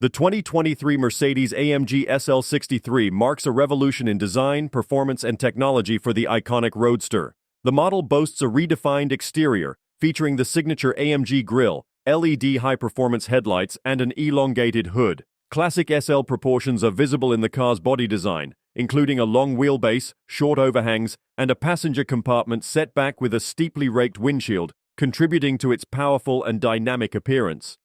The 2023 Mercedes-AMG SL 63 marks a revolution in design, performance, and technology for the iconic roadster. The model boasts a redefined exterior, featuring the signature AMG grille, LED high-performance headlights, and an elongated hood. Classic SL proportions are visible in the car's body design, including a long wheelbase, short overhangs, and a passenger compartment set back with a steeply raked windshield, contributing to its powerful and dynamic appearance.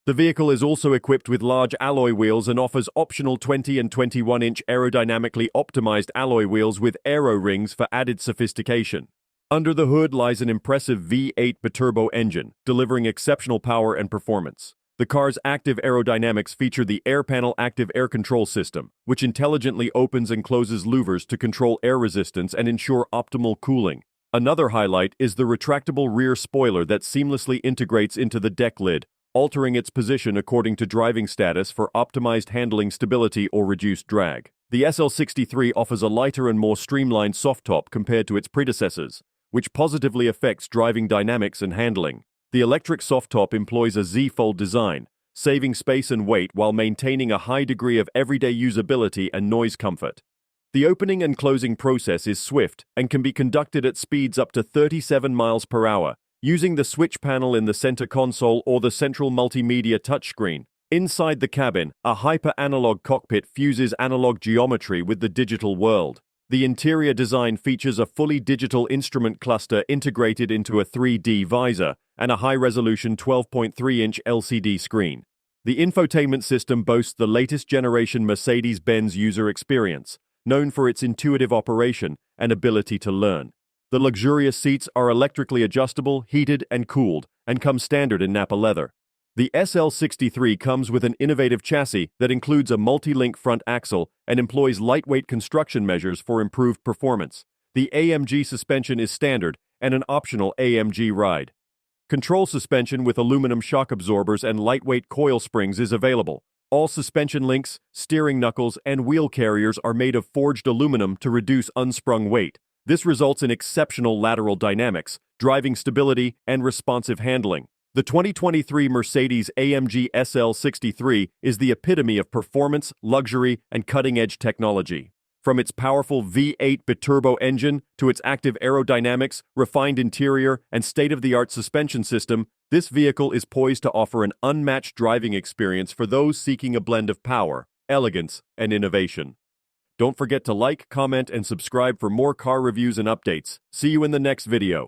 The vehicle is also equipped with large alloy wheels and offers optional 20 and 21-inch aerodynamically optimized alloy wheels with aero rings for added sophistication. Under the hood lies an impressive V8 biturbo engine, delivering exceptional power and performance. The car's active aerodynamics feature the AIRPANEL active air control system, which intelligently opens and closes louvers to control air resistance and ensure optimal cooling. Another highlight is the retractable rear spoiler that seamlessly integrates into the deck lid, altering its position according to driving status for optimized handling stability or reduced drag. The SL63 offers a lighter and more streamlined soft top compared to its predecessors, which positively affects driving dynamics and handling. The electric soft top employs a Z-fold design, saving space and weight while maintaining a high degree of everyday usability and noise comfort. The opening and closing process is swift and can be conducted at speeds up to 37 miles per hour, using the switch panel in the center console or the central multimedia touchscreen. Inside the cabin, a hyper-analog cockpit fuses analog geometry with the digital world. The interior design features a fully digital instrument cluster integrated into a 3D visor and a high-resolution 12.3-inch LCD screen. The infotainment system boasts the latest generation Mercedes-Benz user experience, known for its intuitive operation and ability to learn. The luxurious seats are electrically adjustable, heated, and cooled, and come standard in Nappa leather. The SL63 comes with an innovative chassis that includes a multi-link front axle and employs lightweight construction measures for improved performance. The AMG suspension is standard and an optional AMG ride. Control suspension with aluminum shock absorbers and lightweight coil springs is available. All suspension links, steering knuckles, and wheel carriers are made of forged aluminum to reduce unsprung weight. This results in exceptional lateral dynamics, driving stability, and responsive handling. The 2023 Mercedes-AMG SL 63 is the epitome of performance, luxury, and cutting-edge technology. From its powerful V8 biturbo engine to its active aerodynamics, refined interior, and state-of-the-art suspension system, this vehicle is poised to offer an unmatched driving experience for those seeking a blend of power, elegance, and innovation. Don't forget to like, comment, and subscribe for more car reviews and updates. See you in the next video.